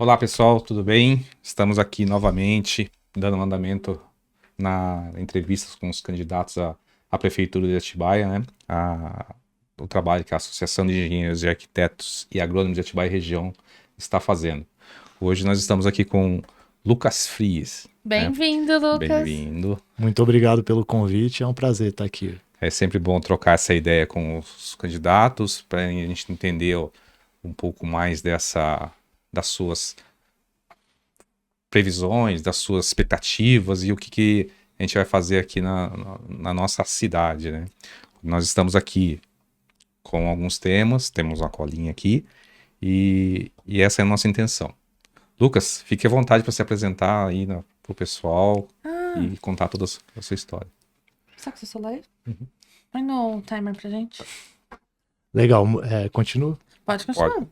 Olá pessoal, tudo bem? Estamos aqui novamente dando andamento na entrevistas com os candidatos à Prefeitura de Atibaia, né? O trabalho que a Associação de Engenheiros e Arquitetos e Agrônomos de Atibaia e Região está fazendo. Hoje nós estamos aqui com Lucas Frias. Bem-vindo, Lucas. Bem-vindo. Muito obrigado pelo convite, é um prazer estar aqui. É sempre bom trocar essa ideia com os candidatos para a gente entender um pouco mais das suas previsões, das suas expectativas e o que a gente vai fazer aqui na nossa cidade, né? Nós estamos aqui com alguns temas, temos uma colinha aqui e essa é a nossa intenção. Lucas, fique à vontade para se apresentar aí para o pessoal e contar toda a sua história. Sabe que você live? Põe no timer pra gente. Legal, continuo? Pode continuar. Pode.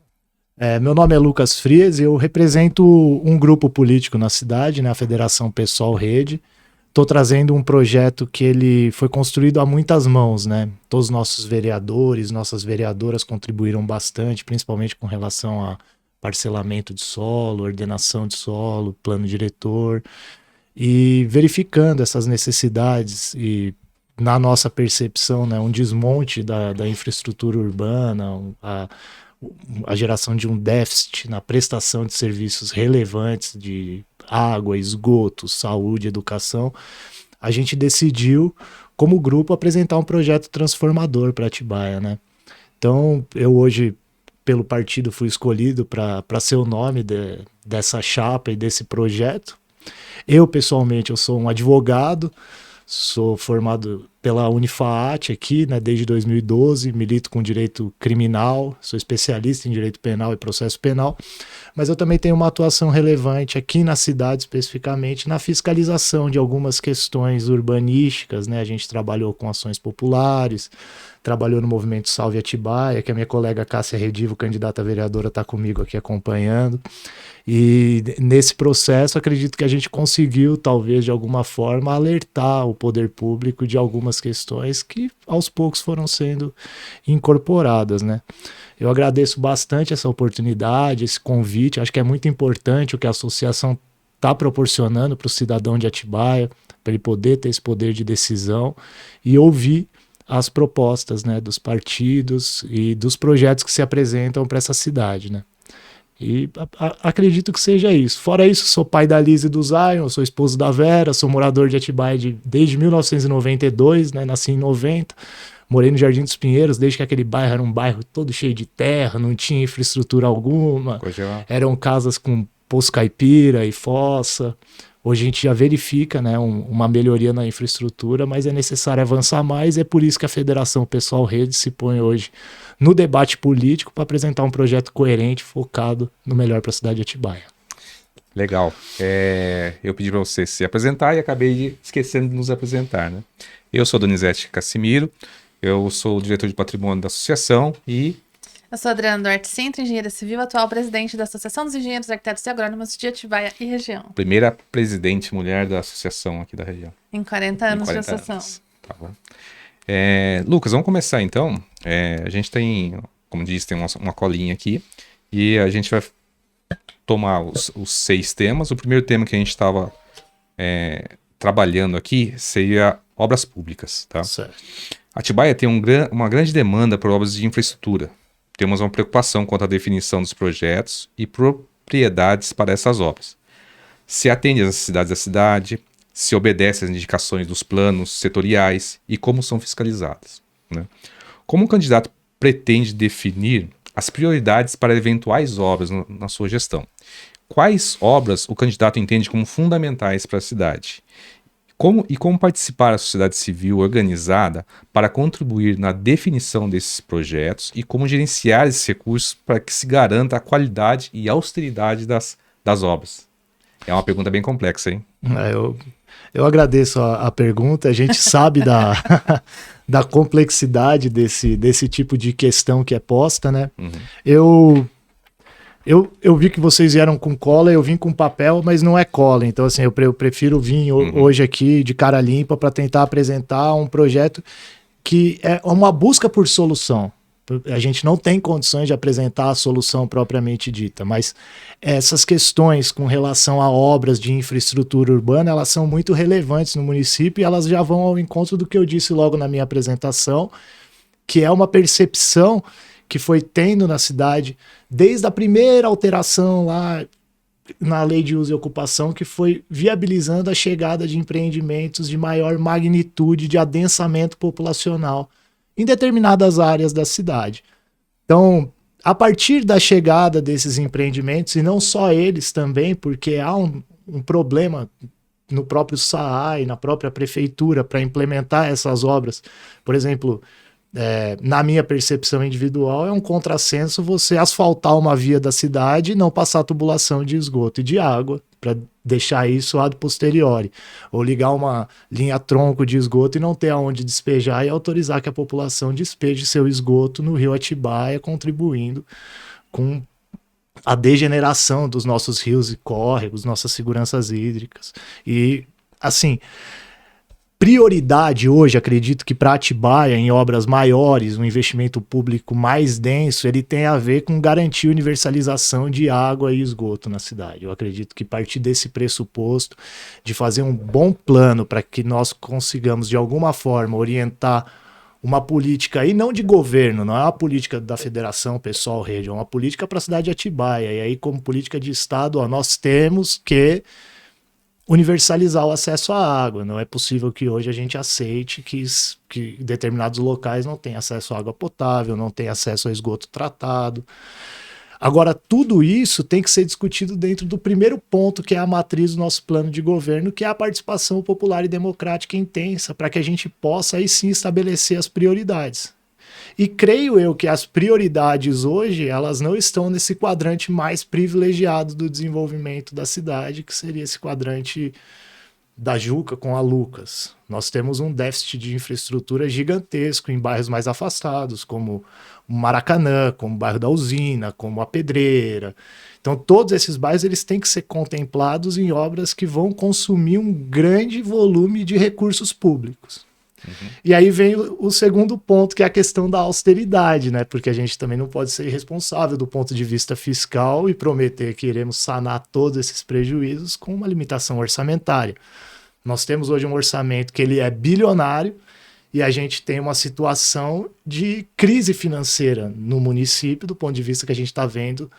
Meu nome é Lucas Frias e eu represento um grupo político na cidade, né, a Federação Pessoal Rede. Estou trazendo um projeto que ele foi construído a muitas mãos, né? Todos os nossos vereadores, nossas vereadoras contribuíram bastante, principalmente com relação a parcelamento de solo, ordenação de solo, plano diretor, e verificando essas necessidades e, na nossa percepção, né, um desmonte da infraestrutura urbana, a geração de um déficit na prestação de serviços relevantes de água, esgoto, saúde, educação, a gente decidiu, como grupo, apresentar um projeto transformador para Atibaia, né? Então, eu hoje, pelo partido, fui escolhido para ser o nome dessa chapa e desse projeto. Eu, pessoalmente, eu sou um advogado, sou formado pela Unifaat aqui, né, desde 2012, milito com direito criminal, sou especialista em direito penal e processo penal, mas eu também tenho uma atuação relevante aqui na cidade, especificamente na fiscalização de algumas questões urbanísticas, né? A gente trabalhou com ações populares, trabalhou no movimento Salve Atibaia, que a minha colega Cássia Redivo, candidata a vereadora, está comigo aqui acompanhando. E nesse processo, acredito que a gente conseguiu, talvez, de alguma forma, alertar o poder público de algumas questões que, aos poucos, foram sendo incorporadas, né? Eu agradeço bastante essa oportunidade, esse convite. Acho que é muito importante o que a associação está proporcionando para o cidadão de Atibaia, para ele poder ter esse poder de decisão e ouvir as propostas, né, dos partidos e dos projetos que se apresentam para essa cidade, né? E acredito que seja isso. Fora isso, sou pai da Liz e do Zion, sou esposo da Vera, sou morador de Atibaia desde 1992, né? Nasci em 90, morei no Jardim dos Pinheiros, desde que aquele bairro era um bairro todo cheio de terra, não tinha infraestrutura alguma, eram casas com poço caipira e fossa. Hoje a gente já verifica, né, uma melhoria na infraestrutura, mas é necessário avançar mais, é por isso que a Federação Pessoal Rede se põe hoje no debate político para apresentar um projeto coerente, focado no melhor para a cidade de Atibaia. Legal. Eu pedi para você se apresentar e acabei esquecendo de nos apresentar, né? Eu sou Donizete Cassimiro, eu sou o diretor de patrimônio da associação e... Eu sou Adriana Duarte Sintra, engenheira civil, atual presidente da Associação dos Engenheiros, Arquitetos e Agrônomos de Atibaia e Região. Primeira presidente mulher da associação aqui da região. Em 40 anos de associação. Tá bom. Lucas, vamos começar então. A gente tem, como disse, tem uma colinha aqui e a gente vai tomar os 6 temas. O primeiro tema que a gente estava trabalhando aqui seria obras públicas, tá? Certo. Atibaia tem uma grande demanda por obras de infraestrutura. Temos uma preocupação quanto à definição dos projetos e propriedades para essas obras. Se atende às necessidades da cidade, se obedece às indicações dos planos setoriais e como são fiscalizadas, né? Como o candidato pretende definir as prioridades para eventuais obras na sua gestão? Quais obras o candidato entende como fundamentais para a cidade? Como participar da sociedade civil organizada para contribuir na definição desses projetos e como gerenciar esses recursos para que se garanta a qualidade e austeridade das obras? É uma pergunta bem complexa, hein? Eu agradeço a pergunta. A gente sabe da complexidade desse tipo de questão que é posta, né? Uhum. Eu vi que vocês vieram com cola, eu vim com papel, mas não é cola. Então, assim, eu prefiro vir hoje aqui de cara limpa para tentar apresentar um projeto que é uma busca por solução. A gente não tem condições de apresentar a solução propriamente dita, mas essas questões com relação a obras de infraestrutura urbana, elas são muito relevantes no município e elas já vão ao encontro do que eu disse logo na minha apresentação, que é uma percepção que foi tendo na cidade desde a primeira alteração lá na lei de uso e ocupação, que foi viabilizando a chegada de empreendimentos de maior magnitude de adensamento populacional em determinadas áreas da cidade. Então, a partir da chegada desses empreendimentos, e não só eles também, porque há um problema no próprio SAAI, na própria prefeitura, para implementar essas obras. Por exemplo, na minha percepção individual, é um contrassenso você asfaltar uma via da cidade e não passar tubulação de esgoto e de água, para deixar isso ad posteriori, ou ligar uma linha tronco de esgoto e não ter aonde despejar e autorizar que a população despeje seu esgoto no rio Atibaia, contribuindo com a degeneração dos nossos rios e córregos, nossas seguranças hídricas. E, assim, prioridade hoje, acredito que para Atibaia, em obras maiores, um investimento público mais denso, ele tem a ver com garantir universalização de água e esgoto na cidade. Eu acredito que partir desse pressuposto de fazer um bom plano para que nós consigamos, de alguma forma, orientar uma política, e não de governo, não é uma política da federação, pessoal, rede, é uma política para a cidade de Atibaia. E aí, como política de Estado, nós temos que universalizar o acesso à água. Não é possível que hoje a gente aceite que determinados locais não têm acesso à água potável, não têm acesso a esgoto tratado. Agora, tudo isso tem que ser discutido dentro do primeiro ponto, que é a matriz do nosso plano de governo, que é a participação popular e democrática intensa, para que a gente possa aí sim estabelecer as prioridades. E creio eu que as prioridades hoje, elas não estão nesse quadrante mais privilegiado do desenvolvimento da cidade, que seria esse quadrante da Juca com a Lucas. Nós temos um déficit de infraestrutura gigantesco em bairros mais afastados, como o Maracanã, como o bairro da Usina, como a Pedreira. Então todos esses bairros eles têm que ser contemplados em obras que vão consumir um grande volume de recursos públicos. E aí vem o segundo ponto, que é a questão da austeridade, né? Porque a gente também não pode ser irresponsável do ponto de vista fiscal e prometer que iremos sanar todos esses prejuízos com uma limitação orçamentária. Nós temos hoje um orçamento que ele é bilionário e a gente tem uma situação de crise financeira no município, do ponto de vista que a gente está vendo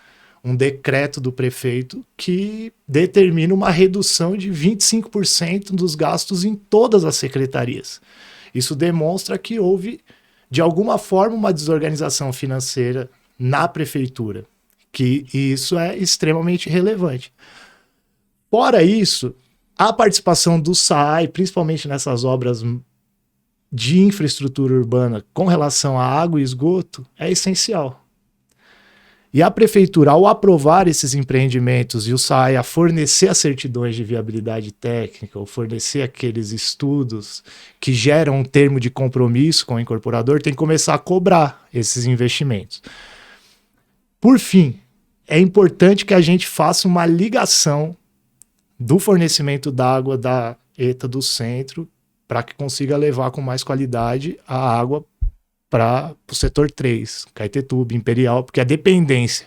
um decreto do prefeito que determina uma redução de 25% dos gastos em todas as secretarias. Isso demonstra que houve, de alguma forma, uma desorganização financeira na prefeitura, e isso é extremamente relevante. Fora isso, a participação do SAAI, principalmente nessas obras de infraestrutura urbana com relação à água e esgoto, é essencial. E a prefeitura, ao aprovar esses empreendimentos e o SAAI a fornecer as certidões de viabilidade técnica, ou fornecer aqueles estudos que geram um termo de compromisso com o incorporador, tem que começar a cobrar esses investimentos. Por fim, é importante que a gente faça uma ligação do fornecimento d'água da ETA do centro para que consiga levar com mais qualidade a água para o setor 3, Caetetuba, Imperial, porque a dependência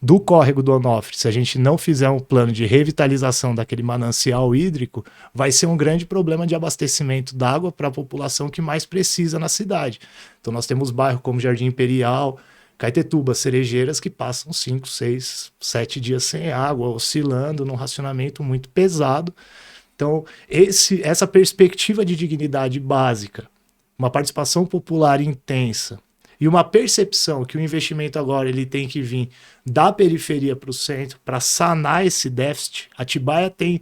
do córrego do Onofre, se a gente não fizer um plano de revitalização daquele manancial hídrico, vai ser um grande problema de abastecimento d'água para a população que mais precisa na cidade. Então nós temos bairros como Jardim Imperial, Caetetuba, Cerejeiras, que passam 5, 6, 7 dias sem água, oscilando num racionamento muito pesado. Então essa perspectiva de dignidade básica, uma participação popular intensa e uma percepção que o investimento agora ele tem que vir da periferia para o centro para sanar esse déficit. Atibaia tem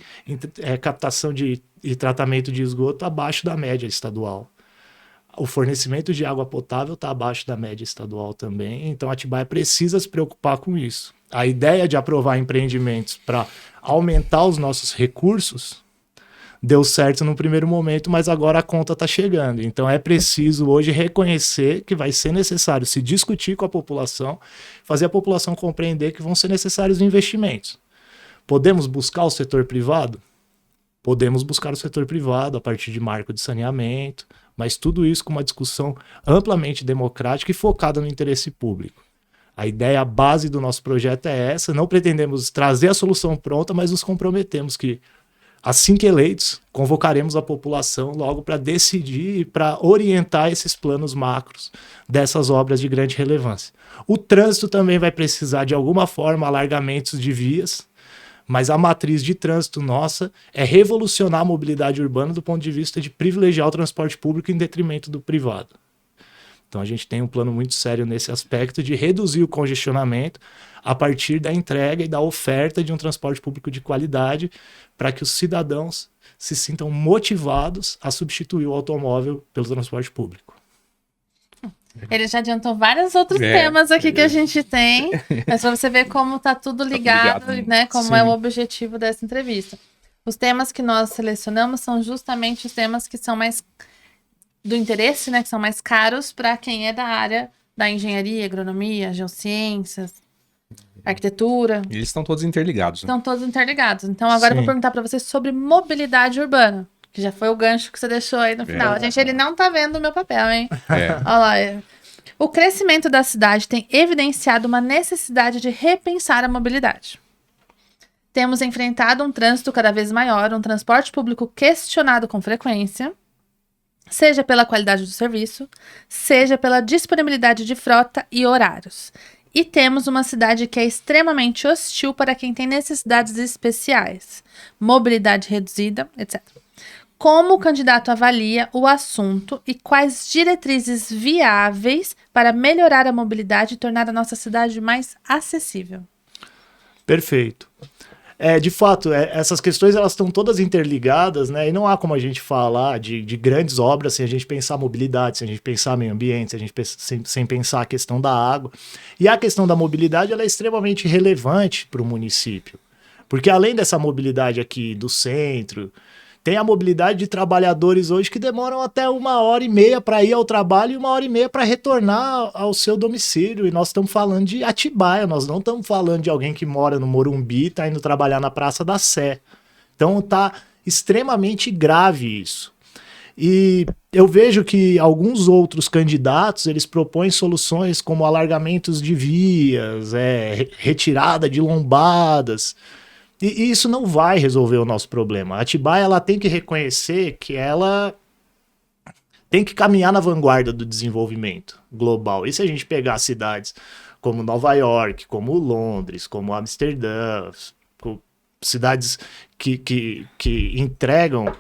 captação e tratamento de esgoto abaixo da média estadual. O fornecimento de água potável está abaixo da média estadual também, então Atibaia precisa se preocupar com isso. A ideia de aprovar empreendimentos para aumentar os nossos recursos deu certo no primeiro momento, mas agora a conta está chegando. Então é preciso hoje reconhecer que vai ser necessário se discutir com a população, fazer a população compreender que vão ser necessários investimentos. Podemos buscar o setor privado? Podemos buscar o setor privado a partir de marco de saneamento, Mas tudo isso com uma discussão amplamente democrática e focada no interesse público. A ideia, a base do nosso projeto é essa. Não pretendemos trazer a solução pronta, mas nos comprometemos que, assim que eleitos, convocaremos a população logo para decidir e para orientar esses planos macros dessas obras de grande relevância. O trânsito também vai precisar, de alguma forma, alargamentos de vias, mas a matriz de trânsito nossa é revolucionar a mobilidade urbana do ponto de vista de privilegiar o transporte público em detrimento do privado. Então a gente tem um plano muito sério nesse aspecto de reduzir o congestionamento a partir da entrega e da oferta de um transporte público de qualidade para que os cidadãos se sintam motivados a substituir o automóvel pelo transporte público. Ele já adiantou vários outros temas aqui que a gente tem, mas para você ver como tá tudo ligado, né? Como é o objetivo dessa entrevista. Os temas que nós selecionamos são justamente os temas que são mais do interesse, né? Que são mais caros para quem é da área da engenharia, agronomia, geociências, arquitetura. E eles estão todos interligados. Né? Estão todos interligados. Então agora eu vou perguntar para você sobre mobilidade urbana. Que já foi o gancho que você deixou aí no final. Gente, ele não tá vendo o meu papel, hein? Olha lá. O crescimento da cidade tem evidenciado uma necessidade de repensar a mobilidade. Temos enfrentado um trânsito cada vez maior, um transporte público questionado com frequência, seja pela qualidade do serviço, seja pela disponibilidade de frota e horários. E temos uma cidade que é extremamente hostil para quem tem necessidades especiais, mobilidade reduzida, etc. Como o candidato avalia o assunto e quais diretrizes viáveis para melhorar a mobilidade e tornar a nossa cidade mais acessível? Perfeito. De fato, essas questões elas estão todas interligadas, né? E não há como a gente falar de grandes obras sem a gente pensar mobilidade, sem a gente pensar meio ambiente, sem pensar a questão da água. E a questão da mobilidade ela é extremamente relevante para o município. Porque além dessa mobilidade aqui do centro, tem a mobilidade de trabalhadores hoje que demoram até 1h30 para ir ao trabalho e 1h30 para retornar ao seu domicílio. E nós estamos falando de Atibaia, nós não estamos falando de alguém que mora no Morumbi e está indo trabalhar na Praça da Sé. Então está extremamente grave isso. E eu vejo que alguns outros candidatos, eles propõem soluções como alargamentos de vias, retirada de lombadas. E isso não vai resolver o nosso problema. A Atibaia ela tem que reconhecer que ela tem que caminhar na vanguarda do desenvolvimento global. E se a gente pegar cidades como Nova York, como Londres, como Amsterdã, cidades que entregam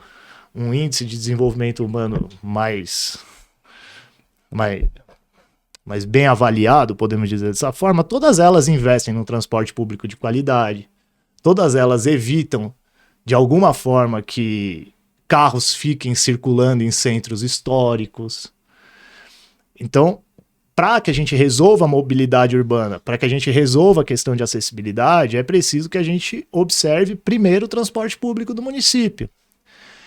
um índice de desenvolvimento humano mais bem avaliado, podemos dizer dessa forma, todas elas investem no transporte público de qualidade. Todas elas evitam, de alguma forma, que carros fiquem circulando em centros históricos. Então, para que a gente resolva a mobilidade urbana, para que a gente resolva a questão de acessibilidade, é preciso que a gente observe primeiro o transporte público do município.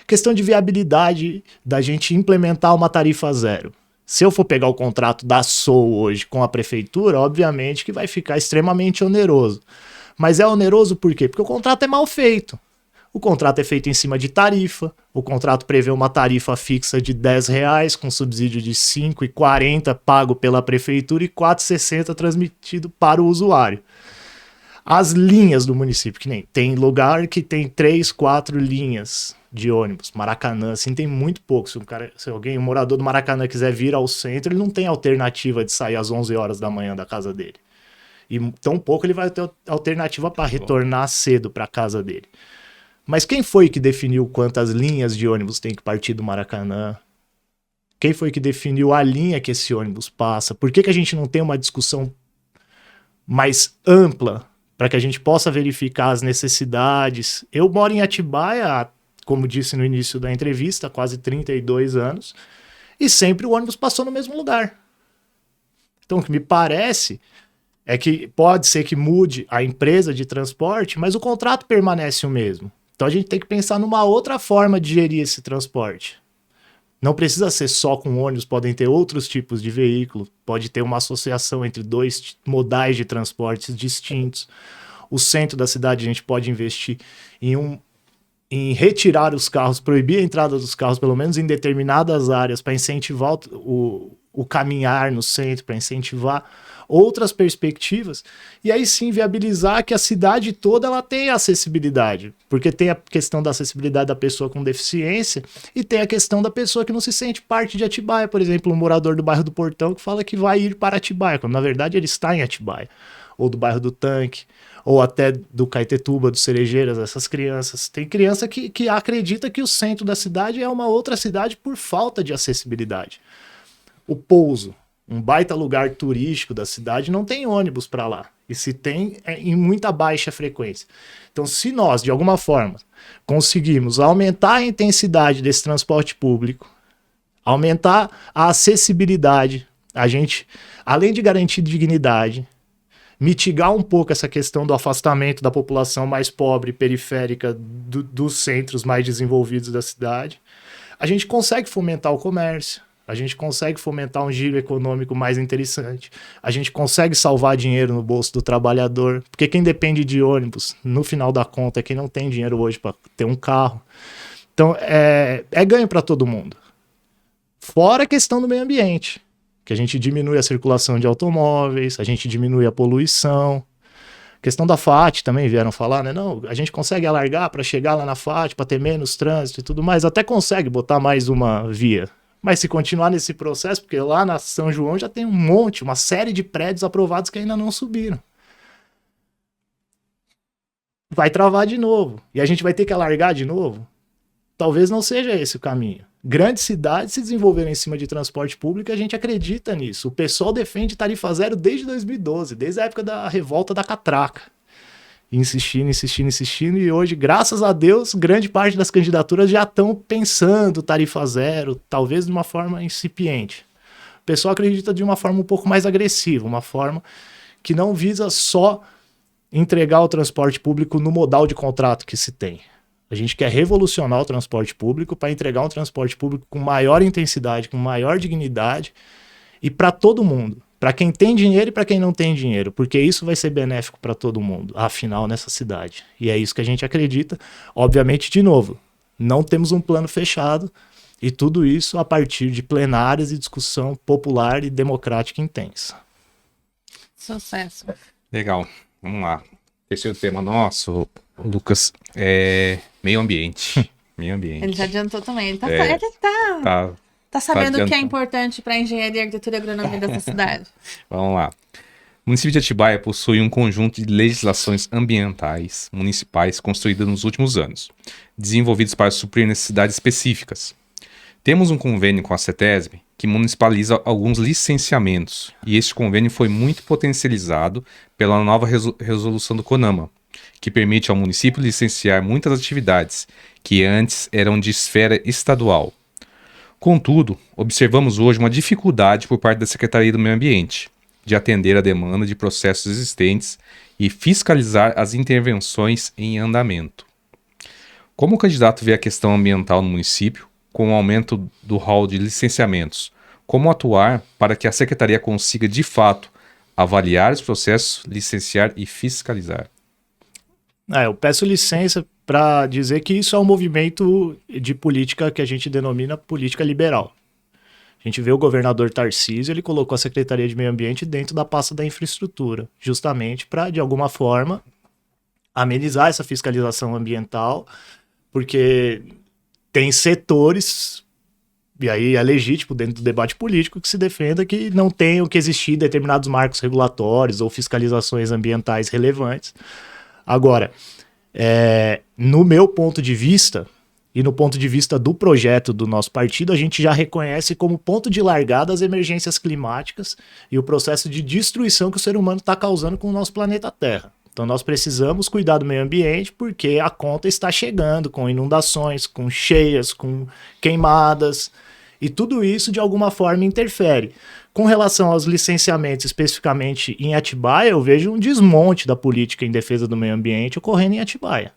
Questão de viabilidade da gente implementar uma tarifa zero. Se eu for pegar o contrato da SOU hoje com a prefeitura, obviamente que vai ficar extremamente oneroso. Mas é oneroso por quê? Porque o contrato é mal feito. O contrato é feito em cima de tarifa, o contrato prevê uma tarifa fixa de R$10, com subsídio de R$ 5,40 pago pela prefeitura e R$ 4,60 transmitido para o usuário. As linhas do município, que nem tem lugar que tem 3, 4 linhas de ônibus. Maracanã, assim, tem muito pouco. Se um morador do Maracanã quiser vir ao centro, ele não tem alternativa de sair às 11 horas da manhã da casa dele. E tão pouco ele vai ter alternativa para retornar cedo para a casa dele. Mas quem foi que definiu quantas linhas de ônibus tem que partir do Maracanã? Quem foi que definiu a linha que esse ônibus passa? Por que a gente não tem uma discussão mais ampla para que a gente possa verificar as necessidades? Eu moro em Atibaia, como disse no início da entrevista, há quase 32 anos, e sempre o ônibus passou no mesmo lugar. Então, o que me parece é que pode ser que mude a empresa de transporte, mas o contrato permanece o mesmo. Então a gente tem que pensar numa outra forma de gerir esse transporte. Não precisa ser só com ônibus, podem ter outros tipos de veículo, pode ter uma associação entre dois modais de transportes distintos. O centro da cidade a gente pode investir em em retirar os carros, proibir a entrada dos carros, pelo menos em determinadas áreas, para incentivar o caminhar no centro, para incentivar outras perspectivas, e aí sim viabilizar que a cidade toda ela tenha acessibilidade, porque tem a questão da acessibilidade da pessoa com deficiência e tem a questão da pessoa que não se sente parte de Atibaia, por exemplo, um morador do bairro do Portão que fala que vai ir para Atibaia, quando na verdade ele está em Atibaia, ou do bairro do Tanque, ou até do Caetetuba, do Cerejeiras, essas crianças. Tem criança que acredita que o centro da cidade é uma outra cidade por falta de acessibilidade. O Pouso, um baita lugar turístico da cidade, não tem ônibus para lá. E se tem, é em muita baixa frequência. Então, se nós, de alguma forma, conseguirmos aumentar a intensidade desse transporte público, aumentar a acessibilidade, a gente, além de garantir dignidade, mitigar um pouco essa questão do afastamento da população mais pobre e periférica dos centros mais desenvolvidos da cidade, a gente consegue fomentar o comércio, a gente consegue fomentar um giro econômico mais interessante, a gente consegue salvar dinheiro no bolso do trabalhador, porque quem depende de ônibus, no final da conta, é quem não tem dinheiro hoje para ter um carro. Então, é ganho para todo mundo. Fora a questão do meio ambiente, que a gente diminui a circulação de automóveis, a gente diminui a poluição. A questão da FAT também vieram falar, né? Não, a gente consegue alargar para chegar lá na FAT, para ter menos trânsito e tudo mais, até consegue botar mais uma via. Mas se continuar nesse processo, porque lá na São João já tem uma série de prédios aprovados que ainda não subiram. Vai travar de novo. E a gente vai ter que alargar de novo? Talvez não seja esse o caminho. Grandes cidades se desenvolveram em cima de transporte público e a gente acredita nisso. O pessoal defende tarifa zero desde 2012, desde a época da revolta da catraca. Insistindo, e hoje, graças a Deus, grande parte das candidaturas já estão pensando tarifa zero, talvez de uma forma incipiente. O pessoal acredita de uma forma um pouco mais agressiva, uma forma que não visa só entregar o transporte público no modal de contrato que se tem. A gente quer revolucionar o transporte público para entregar um transporte público com maior intensidade, com maior dignidade e para todo mundo. Para quem tem dinheiro e para quem não tem dinheiro, porque isso vai ser benéfico para todo mundo, afinal, nessa cidade. E é isso que a gente acredita. Obviamente, de novo, não temos um plano fechado e tudo isso a partir de plenárias e discussão popular e democrática intensa. Sucesso. Legal, vamos lá. Terceiro tema nosso, Lucas, é meio ambiente. Meio ambiente. Ele já adiantou também. Ele tá sabendo o que é importante para a engenharia, arquitetura e agronomia dessa cidade. Vamos lá. O município de Atibaia possui um conjunto de legislações ambientais municipais construídas nos últimos anos, desenvolvidos para suprir necessidades específicas. Temos um convênio com a CETESB que municipaliza alguns licenciamentos, e este convênio foi muito potencializado pela nova resolução do CONAMA, que permite ao município licenciar muitas atividades que antes eram de esfera estadual. Contudo, observamos hoje uma dificuldade por parte da Secretaria do Meio Ambiente de atender a demanda de processos existentes e fiscalizar as intervenções em andamento. Como o candidato vê a questão ambiental no município, com o aumento do rol de licenciamentos, como atuar para que a Secretaria consiga, de fato, avaliar os processos, licenciar e fiscalizar? Eu peço licença para dizer que isso é um movimento de política que a gente denomina política liberal. A gente vê o governador Tarcísio, ele colocou a Secretaria de Meio Ambiente dentro da pasta da infraestrutura, justamente para, de alguma forma, amenizar essa fiscalização ambiental, porque tem setores, e aí é legítimo dentro do debate político, que se defenda que não tenham que existir determinados marcos regulatórios ou fiscalizações ambientais relevantes. Agora, no meu ponto de vista, e no ponto de vista do projeto do nosso partido, a gente já reconhece como ponto de largada as emergências climáticas e o processo de destruição que o ser humano está causando com o nosso planeta Terra. Então nós precisamos cuidar do meio ambiente porque a conta está chegando com inundações, com cheias, com queimadas, e tudo isso de alguma forma interfere. Com relação aos licenciamentos, especificamente em Atibaia, eu vejo um desmonte da política em defesa do meio ambiente ocorrendo em Atibaia.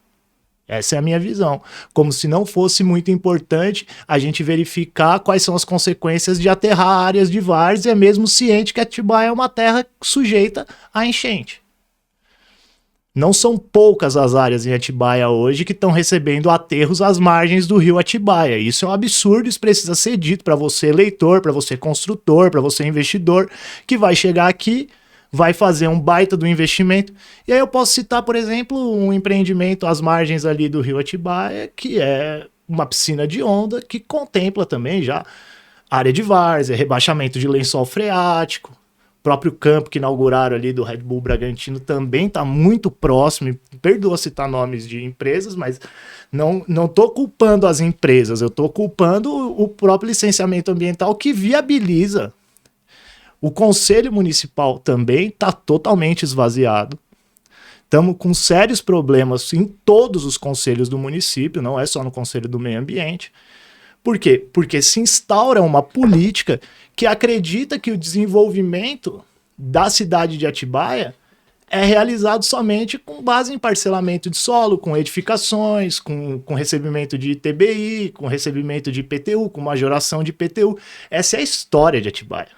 Essa é a minha visão. Como se não fosse muito importante a gente verificar quais são as consequências de aterrar áreas de várzea, mesmo ciente que Atibaia é uma terra sujeita à enchente. Não são poucas as áreas em Atibaia hoje que estão recebendo aterros às margens do rio Atibaia. Isso é um absurdo, isso precisa ser dito para você eleitor, para você construtor, para você investidor, que vai chegar aqui, vai fazer um baita do investimento. E aí eu posso citar, por exemplo, um empreendimento às margens ali do rio Atibaia, que é uma piscina de onda, que contempla também já área de várzea, rebaixamento de lençol freático. Próprio campo que inauguraram ali do Red Bull Bragantino também está muito próximo. Perdoa citar nomes de empresas, mas não estou culpando as empresas, eu estou culpando o próprio licenciamento ambiental que viabiliza. O Conselho Municipal também está totalmente esvaziado. Estamos com sérios problemas em todos os conselhos do município, não é só no Conselho do Meio Ambiente. Por quê? Porque se instaura uma política que acredita que o desenvolvimento da cidade de Atibaia é realizado somente com base em parcelamento de solo, com edificações, com recebimento de ITBI, com recebimento de IPTU, com majoração de IPTU. Essa é a história de Atibaia.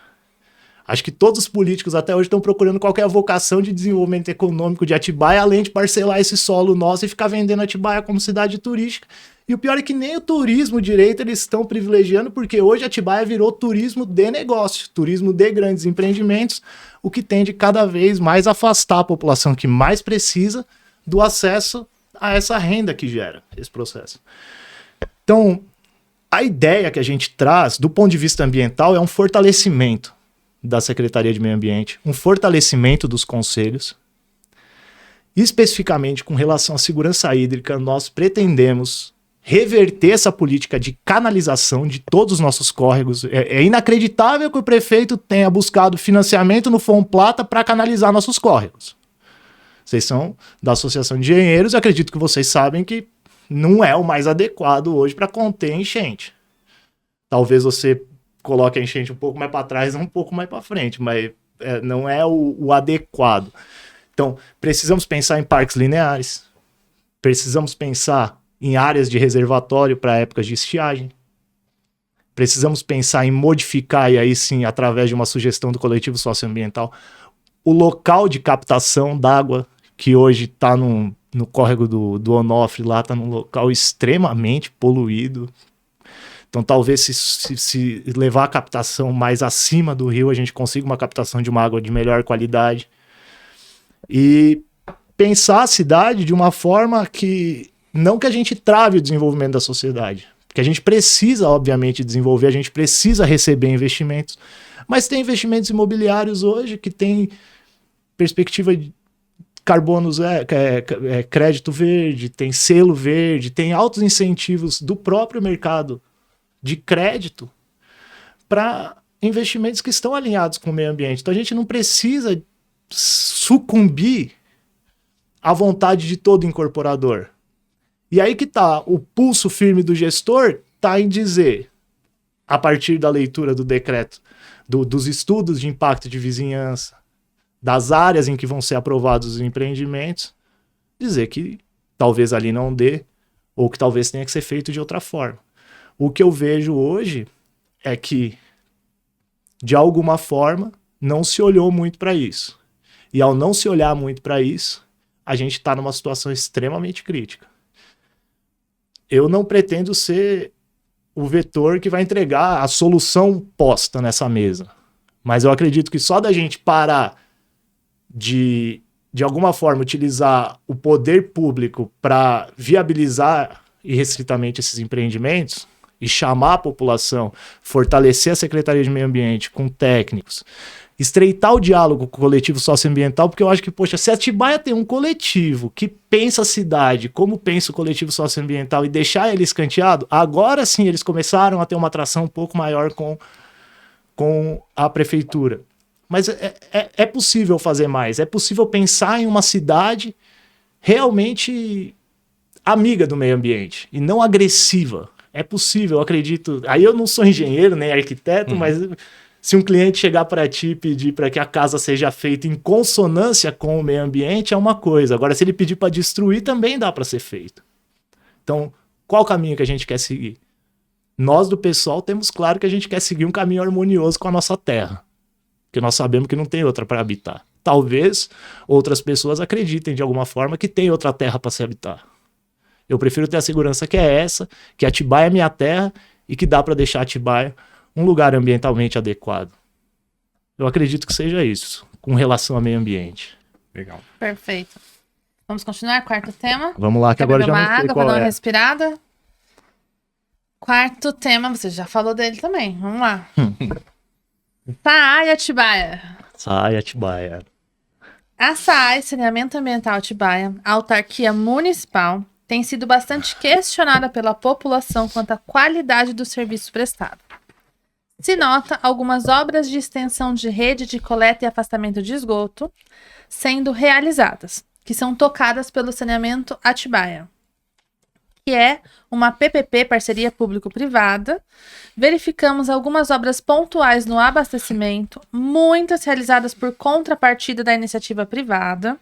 Acho que todos os políticos até hoje estão procurando qualquer vocação de desenvolvimento econômico de Atibaia, além de parcelar esse solo nosso e ficar vendendo Atibaia como cidade turística. E o pior é que nem o turismo direito eles estão privilegiando, porque hoje Atibaia virou turismo de negócio, turismo de grandes empreendimentos, o que tende cada vez mais a afastar a população que mais precisa do acesso a essa renda que gera esse processo. Então, a ideia que a gente traz do ponto de vista ambiental é um fortalecimento da Secretaria de Meio Ambiente, um fortalecimento dos conselhos. Especificamente com relação à segurança hídrica, nós pretendemos reverter essa política de canalização de todos os nossos córregos. É inacreditável que o prefeito tenha buscado financiamento no Fomplata para canalizar nossos córregos. Vocês são da Associação de Engenheiros e acredito que vocês sabem que não é o mais adequado hoje para conter enchente. Talvez você coloque a enchente um pouco mais para trás, um pouco mais para frente, mas não é o adequado. Então, precisamos pensar em parques lineares, precisamos pensar em áreas de reservatório para épocas de estiagem. Precisamos pensar em modificar, e aí sim, através de uma sugestão do coletivo socioambiental, o local de captação d'água, que hoje está no córrego do Onofre, lá está num local extremamente poluído. Então talvez se levar a captação mais acima do rio, a gente consiga uma captação de uma água de melhor qualidade. E pensar a cidade de uma forma que não que a gente trave o desenvolvimento da sociedade, porque a gente precisa, obviamente, desenvolver, a gente precisa receber investimentos, mas tem investimentos imobiliários hoje que tem perspectiva de carbono, crédito verde, tem selo verde, tem altos incentivos do próprio mercado de crédito para investimentos que estão alinhados com o meio ambiente. Então a gente não precisa sucumbir à vontade de todo incorporador. E aí que tá, o pulso firme do gestor tá em dizer, a partir da leitura do decreto, dos estudos de impacto de vizinhança, das áreas em que vão ser aprovados os empreendimentos, dizer que talvez ali não dê, ou que talvez tenha que ser feito de outra forma. O que eu vejo hoje é que, de alguma forma, não se olhou muito para isso. E ao não se olhar muito para isso, a gente está numa situação extremamente crítica. Eu não pretendo ser o vetor que vai entregar a solução posta nessa mesa. Mas eu acredito que só da gente parar de alguma forma, utilizar o poder público para viabilizar irrestritamente esses empreendimentos e chamar a população, fortalecer a Secretaria de Meio Ambiente com técnicos, estreitar o diálogo com o coletivo socioambiental, porque eu acho que, poxa, se Atibaia tem um coletivo que pensa a cidade como pensa o coletivo socioambiental e deixar ele escanteado, agora sim eles começaram a ter uma atração um pouco maior com a prefeitura. Mas é possível fazer mais, é possível pensar em uma cidade realmente amiga do meio ambiente e não agressiva. É possível, eu acredito. Aí eu não sou engenheiro nem arquiteto, mas se um cliente chegar para ti e pedir para que a casa seja feita em consonância com o meio ambiente, é uma coisa. Agora, se ele pedir para destruir, também dá para ser feito. Então, qual o caminho que a gente quer seguir? Nós do pessoal temos claro que a gente quer seguir um caminho harmonioso com a nossa terra, porque nós sabemos que não tem outra para habitar. talvez outras pessoas acreditem de alguma forma que tem outra terra para se habitar. Eu prefiro ter a segurança que é essa, que Atibaia é minha terra e que dá para deixar Atibaia um lugar ambientalmente adequado. Eu acredito que seja isso, com relação ao meio ambiente. Legal. Perfeito. Vamos continuar? Quarto tema? Vamos lá, que agora já não sei água, qual dar é. uma respirada. Quarto tema, você já falou dele também. Vamos lá. SAAI Atibaia. SAAI Atibaia. A SAAI, Saneamento Ambiental Atibaia, a autarquia municipal, tem sido bastante questionada pela população quanto à qualidade do serviço prestado. Se nota algumas obras de extensão de rede de coleta e afastamento de esgoto sendo realizadas, que são tocadas pelo Saneamento Atibaia, que é uma PPP, parceria público-privada. Verificamos algumas obras pontuais no abastecimento, muitas realizadas por contrapartida da iniciativa privada,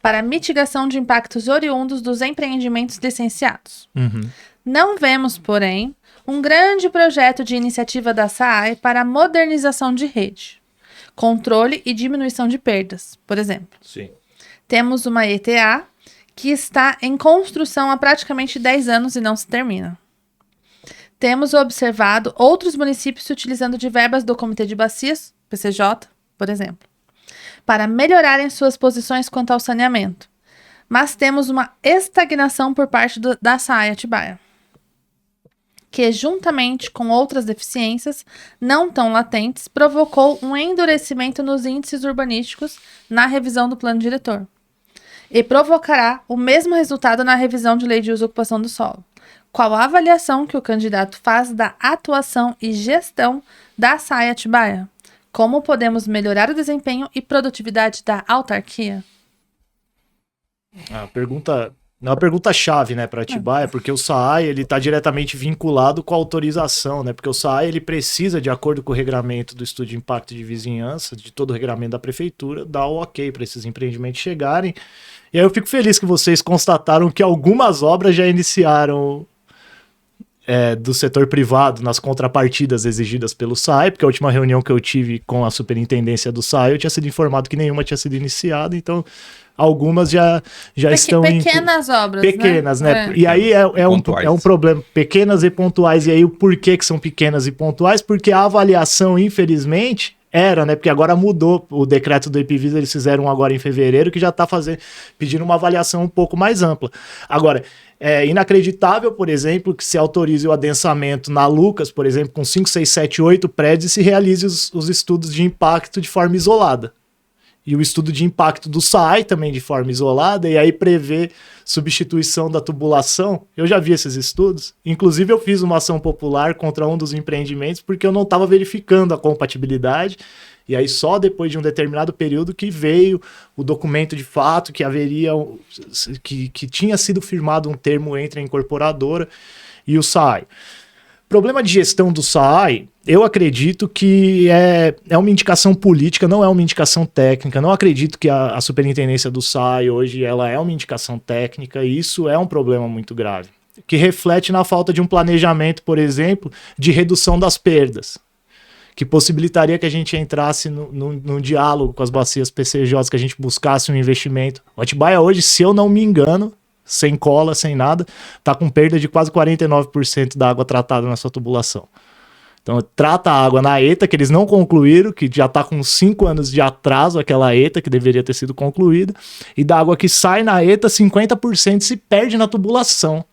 para mitigação de impactos oriundos dos empreendimentos licenciados. Não vemos, porém, um grande projeto de iniciativa da SAAI para a modernização de rede, controle e diminuição de perdas, por exemplo. Sim. Temos uma ETA que está em construção há praticamente 10 anos e não se termina. Temos observado outros municípios se utilizando de verbas do Comitê de Bacias, PCJ, por exemplo, para melhorarem suas posições quanto ao saneamento. Mas temos uma estagnação por parte da SAAI Atibaia, que, juntamente com outras deficiências não tão latentes, provocou um endurecimento nos índices urbanísticos na revisão do plano diretor. E provocará o mesmo resultado na revisão de lei de uso e ocupação do solo. Qual a avaliação que o candidato faz da atuação e gestão da SAAI Atibaia? Como podemos melhorar o desempenho e produtividade da autarquia? A pergunta... Não é uma pergunta-chave, né, para Atibaia, porque o SAAI ele está diretamente vinculado com a autorização, né, porque o SAAI ele precisa, de acordo com o regramento do estudo de impacto de vizinhança, de todo o regramento da prefeitura, dar o ok para esses empreendimentos chegarem. E aí eu fico feliz que vocês constataram que algumas obras já iniciaram do setor privado nas contrapartidas exigidas pelo SAAI, porque a última reunião que eu tive com a superintendência do SAAI eu tinha sido informado que nenhuma tinha sido iniciada, então algumas já estão... Pequenas obras, pequenas, né? E aí é um problema. Pequenas e pontuais. E aí o porquê que são pequenas e pontuais? Porque a avaliação, infelizmente, era, né? Porque agora mudou o decreto do Epivisa, eles fizeram agora em fevereiro, que já está pedindo uma avaliação um pouco mais ampla. Agora, é inacreditável, por exemplo, que se autorize o adensamento na Lucas, por exemplo, com 5, 6, 7, 8 prédios e se realize os estudos de impacto de forma isolada. E o estudo de impacto do SAAI também de forma isolada, e aí prevê substituição da tubulação. Eu já vi esses estudos. Inclusive, eu fiz uma ação popular contra um dos empreendimentos porque eu não estava verificando a compatibilidade. E aí, só depois de um determinado período que veio o documento de fato que haveria, que tinha sido firmado um termo entre a incorporadora e o SAAI. Problema de gestão do SAAI, eu acredito que é uma indicação política, não é uma indicação técnica. Não acredito que a superintendência do SAAI hoje ela é uma indicação técnica, e isso é um problema muito grave, que reflete na falta de um planejamento, por exemplo, de redução das perdas, que possibilitaria que a gente entrasse num diálogo com as bacias PCJs, que a gente buscasse um investimento. O Atibaia hoje, se eu não me engano, sem cola, sem nada, está com perda de quase 49% da água tratada na sua tubulação. Então, trata a água na ETA, que eles não concluíram, que já está com 5 anos de atraso, aquela ETA que deveria ter sido concluída, e da água que sai na ETA, 50% se perde na tubulação.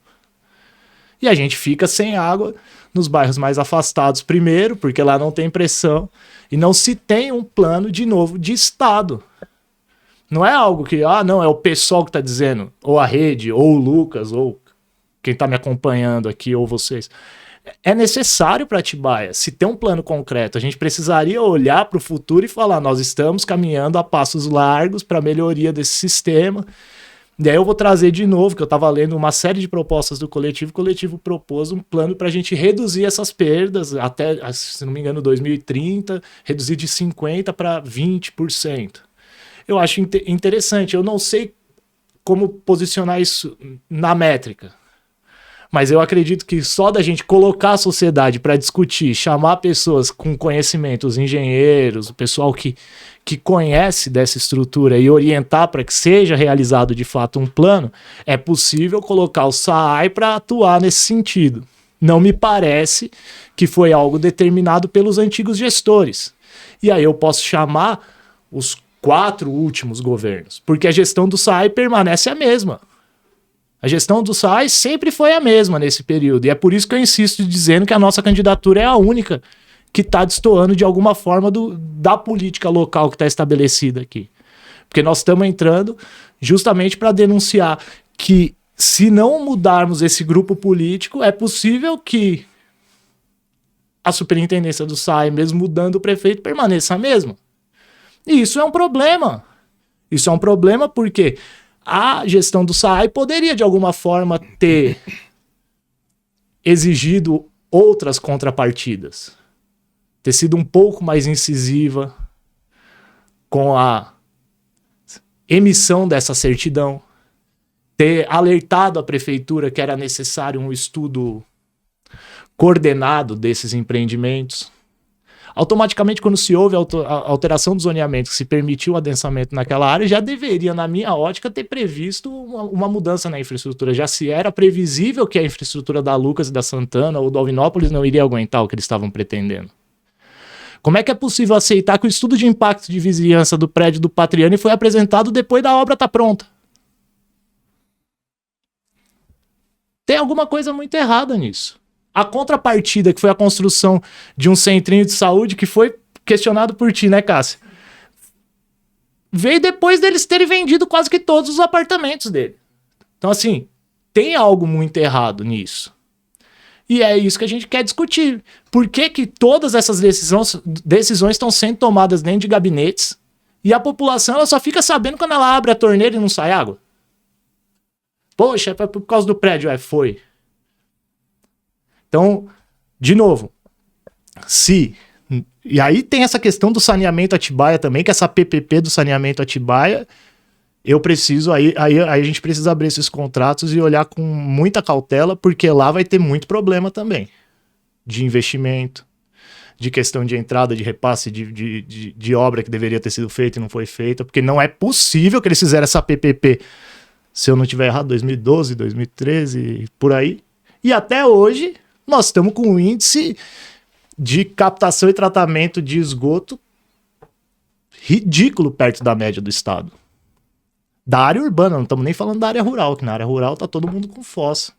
E a gente fica sem água nos bairros mais afastados primeiro, porque lá não tem pressão, e não se tem um plano, de novo, de Estado. Não é algo que, não, é o pessoal que está dizendo, ou a rede, ou o Lucas, ou quem está me acompanhando aqui, ou vocês. É necessário para Atibaia, se tem um plano concreto, a gente precisaria olhar para o futuro e falar, nós estamos caminhando a passos largos para a melhoria desse sistema. E aí eu vou trazer de novo, que eu estava lendo uma série de propostas do coletivo, o coletivo propôs um plano para a gente reduzir essas perdas até, se não me engano, 2030, reduzir de 50% para 20%. Eu acho interessante, eu não sei como posicionar isso na métrica, Mas eu acredito que só da gente colocar a sociedade para discutir, chamar pessoas com conhecimento, os engenheiros, o pessoal que conhece dessa estrutura e orientar para que seja realizado de fato um plano, é possível colocar o SAAI para atuar nesse sentido. Não me parece que foi algo determinado pelos antigos gestores. E aí eu posso chamar os 4 últimos governos, porque a gestão do SAAI permanece a mesma. A gestão do SAAI sempre foi a mesma nesse período, e é por isso que eu insisto dizendo que a nossa candidatura é a única que está destoando de alguma forma da política local que está estabelecida aqui. Porque nós estamos entrando justamente para denunciar que, se não mudarmos esse grupo político, é possível que a superintendência do SAAI, mesmo mudando o prefeito, permaneça a mesma. E isso é um problema. Isso é um problema porque a gestão do SAAI poderia, de alguma forma, ter exigido outras contrapartidas. Ter sido um pouco mais incisiva com a emissão dessa certidão. Ter alertado a prefeitura que era necessário um estudo coordenado desses empreendimentos. Automaticamente, quando se houve a alteração do zoneamento, que se permitiu o adensamento naquela área, já deveria, na minha ótica, ter previsto uma mudança na infraestrutura. Já se era previsível que a infraestrutura da Lucas e da Santana ou do Alvinópolis não iria aguentar o que eles estavam pretendendo. Como é que é possível aceitar que o estudo de impacto de vizinhança do prédio do Patriani foi apresentado depois da obra estar pronta? Tem alguma coisa muito errada nisso. A contrapartida, que foi a construção de um centrinho de saúde, que foi questionado por ti, né, Cássio? Veio depois deles terem vendido quase que todos os apartamentos dele. Então, assim, tem algo muito errado nisso. E é isso que a gente quer discutir. Por que que todas essas decisões estão sendo tomadas dentro de gabinetes e a população ela só fica sabendo quando ela abre a torneira e não sai água? Poxa, é por causa do prédio. Foi. Então, de novo, e aí tem essa questão do saneamento Atibaia também, que essa PPP do saneamento Atibaia, aí a gente precisa abrir esses contratos e olhar com muita cautela, porque lá vai ter muito problema também, de investimento, de questão de entrada, de repasse de obra que deveria ter sido feita e não foi feita, porque não é possível que eles fizeram essa PPP, se eu não estiver errado, 2012, 2013, por aí, e até hoje nós estamos com um índice de captação e tratamento de esgoto ridículo perto da média do estado. Da área urbana, não estamos nem falando da área rural, que na área rural está todo mundo com fossa.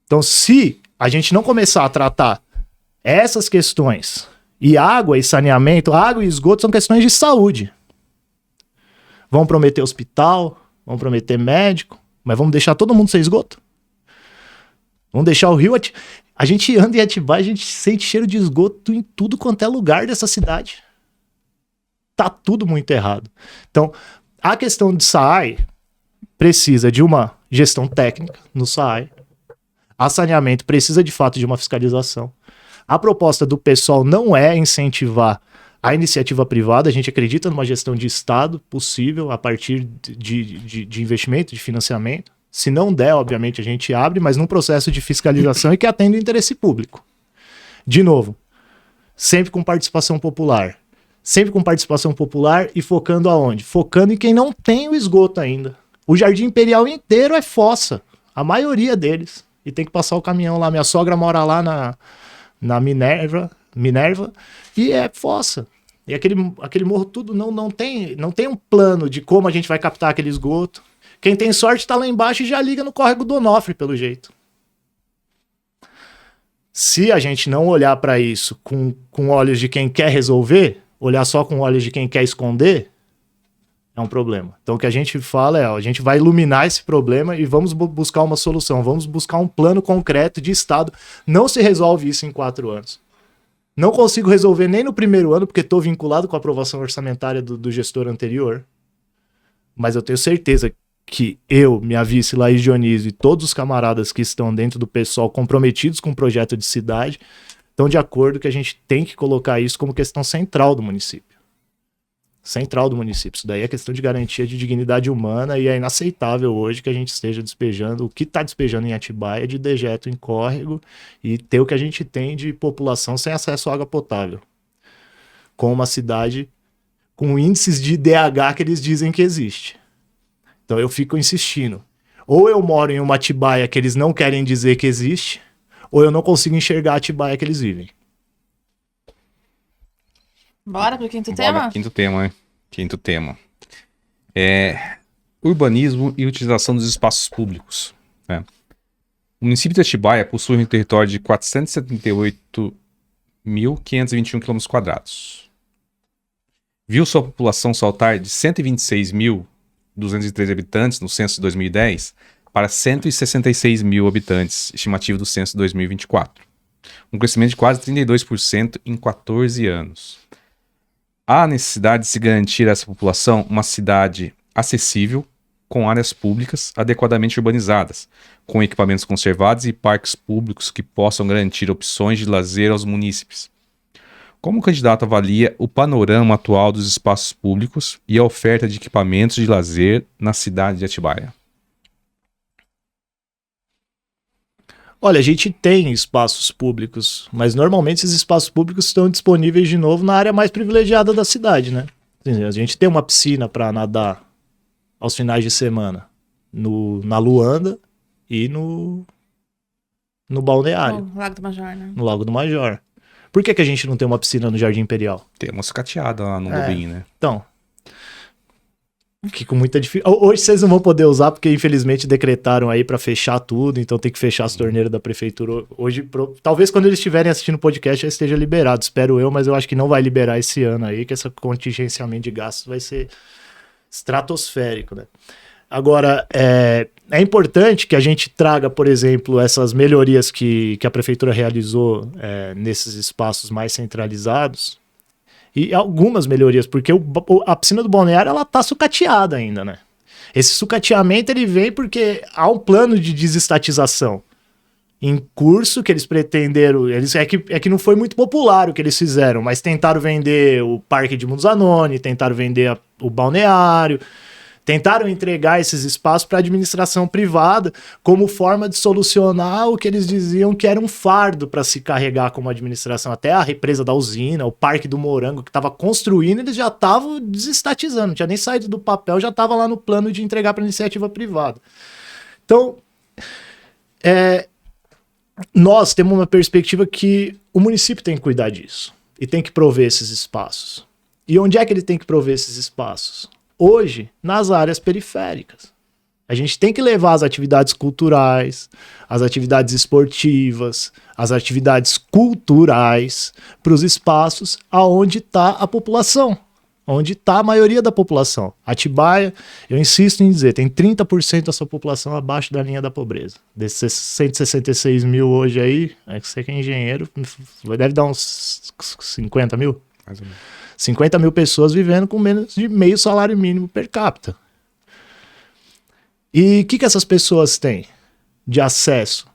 Então, se a gente não começar a tratar essas questões, e água e saneamento, água e esgoto são questões de saúde. Vão prometer hospital, vão prometer médico, mas vamos deixar todo mundo sem esgoto? Vamos deixar o rio... A gente anda em Atibaia, a gente sente cheiro de esgoto em tudo quanto é lugar dessa cidade. Tá tudo muito errado. Então, a questão de SAAI precisa de uma gestão técnica no SAAI. A saneamento precisa, de fato, de uma fiscalização. A proposta do PSOL não é incentivar a iniciativa privada. A gente acredita numa gestão de Estado possível a partir de investimento, de financiamento. Se não der, obviamente, a gente abre, mas num processo de fiscalização e que atenda o interesse público. De novo, sempre com participação popular. Sempre com participação popular e focando aonde? Focando em quem não tem o esgoto ainda. O Jardim Imperial inteiro é fossa. A maioria deles. E tem que passar o caminhão lá. Minha sogra mora lá na Minerva e é fossa. E aquele morro tudo não tem um plano de como a gente vai captar aquele esgoto. Quem tem sorte está lá embaixo e já liga no córrego do Onofre, pelo jeito. Se a gente não olhar para isso com olhos de quem quer resolver, olhar só com olhos de quem quer esconder, é um problema. Então o que a gente fala é, a gente vai iluminar esse problema e vamos buscar uma solução, vamos buscar um plano concreto de Estado. Não se resolve isso em 4 anos. Não consigo resolver nem no primeiro ano, porque estou vinculado com a aprovação orçamentária do gestor anterior. Mas eu tenho certeza que eu, minha vice Laís Dionísio e todos os camaradas que estão dentro do PSOL comprometidos com o projeto de cidade estão de acordo que a gente tem que colocar isso como questão central do município. central do município. Isso daí é questão de garantia de dignidade humana e é inaceitável hoje que a gente esteja despejando, o que está despejando em Atibaia de dejeto em córrego e ter o que a gente tem de população sem acesso à água potável. Com uma cidade com índices de DH que eles dizem que existe. Então eu fico insistindo. Ou eu moro em uma Atibaia que eles não querem dizer que existe, ou eu não consigo enxergar a Atibaia que eles vivem. Bora pro quinto tema? Quinto tema, hein? Quinto tema. Urbanismo e utilização dos espaços públicos. Né? O município de Atibaia possui um território de 478.521 km². Viu sua população saltar de 126.213 habitantes no censo de 2010 para 166 mil habitantes, estimativa do censo de 2024. Um crescimento de quase 32% em 14 anos. Há necessidade de se garantir a essa população uma cidade acessível, com áreas públicas adequadamente urbanizadas, com equipamentos conservados e parques públicos que possam garantir opções de lazer aos munícipes. Como o candidato avalia o panorama atual dos espaços públicos e a oferta de equipamentos de lazer na cidade de Atibaia? Olha, a gente tem espaços públicos, mas normalmente esses espaços públicos estão disponíveis de novo na área mais privilegiada da cidade, né? A gente tem uma piscina para nadar aos finais de semana na Luanda e no balneário. No Lago do Major, né? No Lago do Major. Por que a gente não tem uma piscina no Jardim Imperial? Tem uma sucateada lá no Lobinho, né? Então, fica com muita dificuldade. Hoje vocês não vão poder usar porque infelizmente decretaram aí para fechar tudo, então tem que fechar as torneiras da prefeitura. Hoje, talvez quando eles estiverem assistindo o podcast já esteja liberado, espero eu, mas eu acho que não vai liberar esse ano aí, que esse contingenciamento de gastos vai ser estratosférico, né? Agora, é importante que a gente traga, por exemplo, essas melhorias que a prefeitura realizou nesses espaços mais centralizados, e algumas melhorias, porque a piscina do balneário ela tá sucateada ainda, né? Esse sucateamento ele vem porque há um plano de desestatização em curso que eles pretenderam, é que não foi muito popular o que eles fizeram, mas tentaram vender o Parque de Zanoni, tentaram vender o balneário, tentaram entregar esses espaços para a administração privada como forma de solucionar o que eles diziam que era um fardo para se carregar como administração. Até a represa da usina, o Parque do Morango que estava construindo, eles já estavam desestatizando, não tinha nem saído do papel, já estava lá no plano de entregar para a iniciativa privada. Então, nós temos uma perspectiva que o município tem que cuidar disso e tem que prover esses espaços. E onde é que ele tem que prover esses espaços? Hoje, nas áreas periféricas. A gente tem que levar as atividades culturais, as atividades esportivas, as atividades culturais para os espaços aonde está a população, onde está a maioria da população. Atibaia, eu insisto em dizer, tem 30% da sua população abaixo da linha da pobreza. Desses 166 mil hoje aí, você que é engenheiro, deve dar uns 50 mil? Mais ou menos. 50 mil pessoas vivendo com menos de meio salário mínimo per capita. E o que essas pessoas têm de acesso?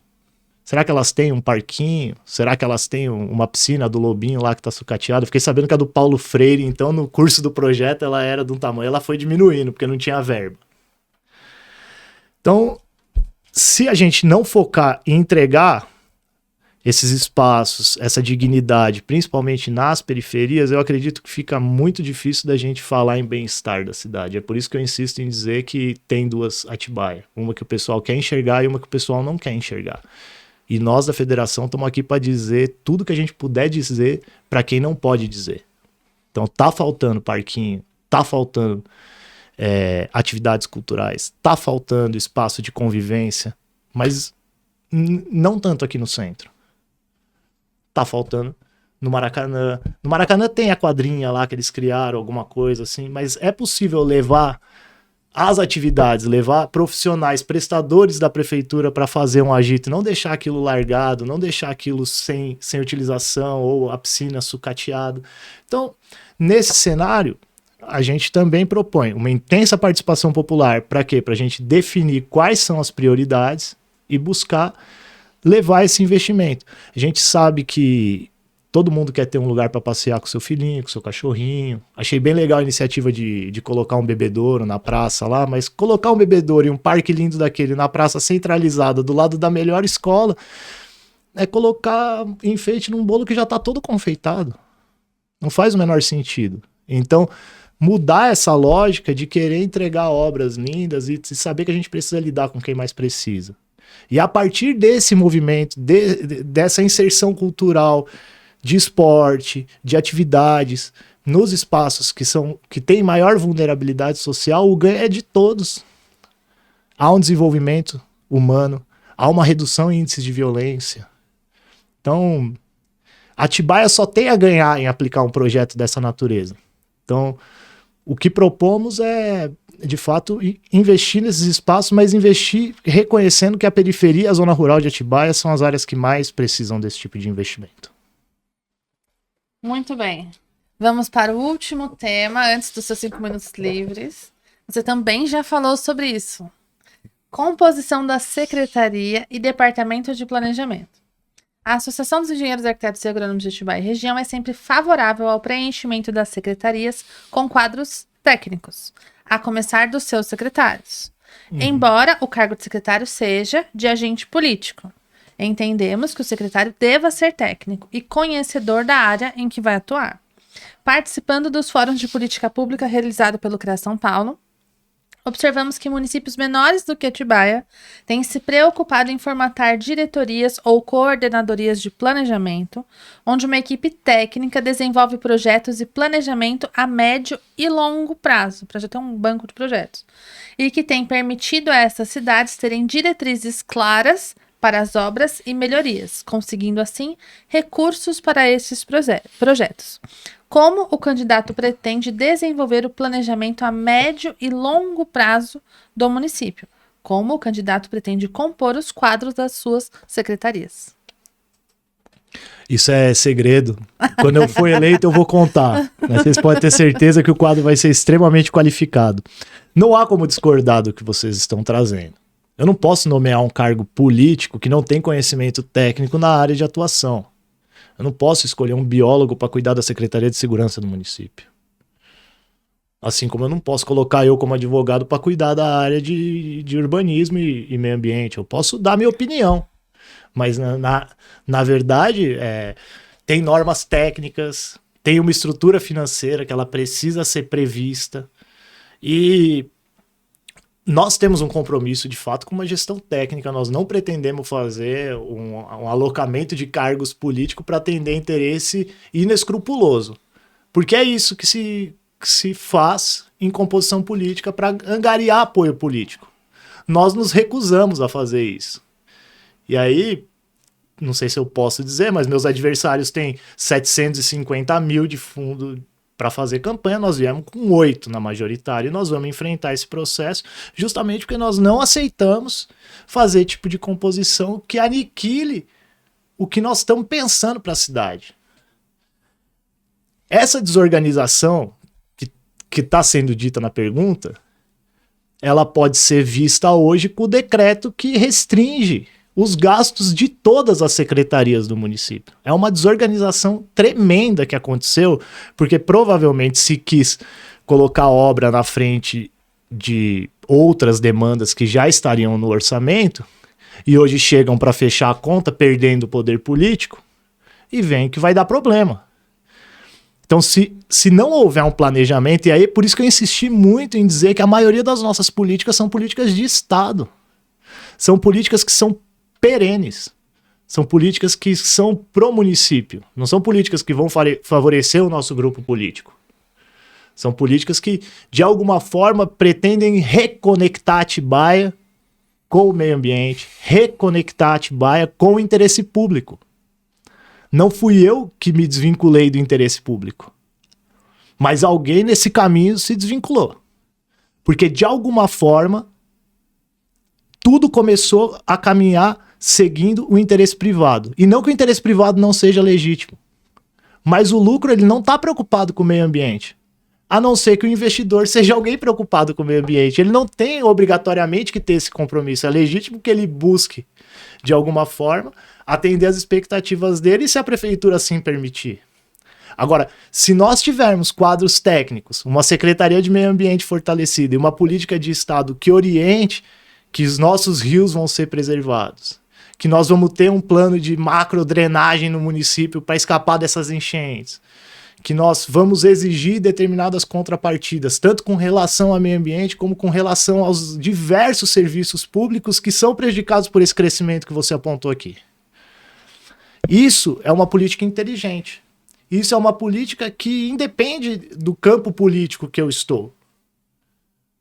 Será que elas têm um parquinho? Será que elas têm uma piscina do Lobinho lá que está sucateada? Fiquei sabendo que a do Paulo Freire, então no curso do projeto ela era de um tamanho, ela foi diminuindo porque não tinha verba. Então, se a gente não focar em entregar esses espaços, essa dignidade, principalmente nas periferias, eu acredito que fica muito difícil da gente falar em bem-estar da cidade. É por isso que eu insisto em dizer que tem duas Atibaia. Uma que o pessoal quer enxergar e uma que o pessoal não quer enxergar. E nós da federação estamos aqui para dizer tudo que a gente puder dizer para quem não pode dizer. Então tá faltando parquinho, tá faltando atividades culturais, tá faltando espaço de convivência, mas não tanto aqui no centro. Tá faltando no Maracanã. No Maracanã tem a quadrinha lá que eles criaram, alguma coisa assim, mas é possível levar as atividades, levar profissionais, prestadores da prefeitura para fazer um agito, não deixar aquilo largado, não deixar aquilo sem utilização ou a piscina sucateada. Então, nesse cenário, a gente também propõe uma intensa participação popular. Para quê? Para a gente definir quais são as prioridades e buscar levar esse investimento. A gente sabe que Todo mundo quer ter um lugar para passear com seu filhinho, com seu cachorrinho. Achei bem legal a iniciativa de colocar um bebedouro na praça lá, mas colocar um bebedouro e um parque lindo daquele na praça centralizada, do lado da melhor escola, é colocar enfeite num bolo que já está todo confeitado. Não faz o menor sentido. Então, mudar essa lógica de querer entregar obras lindas e saber que a gente precisa lidar com quem mais precisa. E a partir desse movimento, dessa inserção cultural, de esporte, de atividades, nos espaços que têm maior vulnerabilidade social, o ganho é de todos. Há um desenvolvimento humano, há uma redução em índices de violência. Então, Atibaia só tem a ganhar em aplicar um projeto dessa natureza. Então, o que propomos é, de fato, investir nesses espaços, mas investir reconhecendo que a periferia e a zona rural de Atibaia são as áreas que mais precisam desse tipo de investimento. Muito bem. Vamos para o último tema, antes dos seus 5 minutos livres. Você também já falou sobre isso. Composição da Secretaria e Departamento de Planejamento. A Associação dos Engenheiros, Arquitetos e Agrônomos de Atibaia e Região é sempre favorável ao preenchimento das secretarias com quadros técnicos, a começar dos seus secretários. Embora o cargo de secretário seja de agente político, entendemos que o secretário deva ser técnico e conhecedor da área em que vai atuar. Participando dos fóruns de política pública realizado pelo CREA São Paulo, observamos que municípios menores do que Atibaia têm se preocupado em formatar diretorias ou coordenadorias de planejamento, onde uma equipe técnica desenvolve projetos e planejamento a médio e longo prazo, para já ter um banco de projetos, e que tem permitido a essas cidades terem diretrizes claras para as obras e melhorias, conseguindo assim recursos para esses projetos. Como o candidato pretende desenvolver o planejamento a médio e longo prazo do município? Como o candidato pretende compor os quadros das suas secretarias? Isso é segredo. Quando eu for eleito, eu vou contar. Mas vocês podem ter certeza que o quadro vai ser extremamente qualificado. Não há como discordar do que vocês estão trazendo. Eu não posso nomear um cargo político que não tem conhecimento técnico na área de atuação. Eu não posso escolher um biólogo para cuidar da Secretaria de Segurança do município. Assim como eu não posso colocar eu como advogado para cuidar da área de urbanismo e meio ambiente. Eu posso dar minha opinião. Mas, na verdade, tem normas técnicas, tem uma estrutura financeira que ela precisa ser prevista. E nós temos um compromisso, de fato, com uma gestão técnica. Nós não pretendemos fazer um alocamento de cargos políticos para atender interesse inescrupuloso. Porque é isso que se faz em composição política para angariar apoio político. Nós nos recusamos a fazer isso. E aí, não sei se eu posso dizer, mas meus adversários têm 750 mil de fundo para fazer campanha, nós viemos com 8 na majoritária e nós vamos enfrentar esse processo justamente porque nós não aceitamos fazer tipo de composição que aniquile o que nós estamos pensando para a cidade. Essa desorganização que está sendo dita na pergunta, ela pode ser vista hoje com o decreto que restringe os gastos de todas as secretarias do município. É uma desorganização tremenda que aconteceu, porque provavelmente se quis colocar obra na frente de outras demandas que já estariam no orçamento e hoje chegam para fechar a conta perdendo o poder político e vem que vai dar problema. Então, se não houver um planejamento, e aí por isso que eu insisti muito em dizer que a maioria das nossas políticas são políticas de Estado. São políticas que são perenes. São políticas que são pro município. Não são políticas que vão favorecer o nosso grupo político. São políticas que, de alguma forma, pretendem reconectar Atibaia com o meio ambiente, reconectar Atibaia com o interesse público. Não fui eu que me desvinculei do interesse público. Mas alguém nesse caminho se desvinculou. Porque, de alguma forma, tudo começou a caminhar seguindo o interesse privado. E não que o interesse privado não seja legítimo. Mas o lucro ele não está preocupado com o meio ambiente. a não ser que o investidor seja alguém preocupado com o meio ambiente. Ele não tem obrigatoriamente que ter esse compromisso. É legítimo que ele busque, de alguma forma, atender as expectativas dele, e se a prefeitura assim permitir. Agora, se nós tivermos quadros técnicos, uma Secretaria de Meio Ambiente fortalecida e uma política de Estado que oriente que os nossos rios vão ser preservados, que nós vamos ter um plano de macro drenagem no município para escapar dessas enchentes, que nós vamos exigir determinadas contrapartidas, tanto com relação ao meio ambiente, como com relação aos diversos serviços públicos que são prejudicados por esse crescimento que você apontou aqui. Isso é uma política inteligente. Isso é uma política que independe do campo político que eu estou.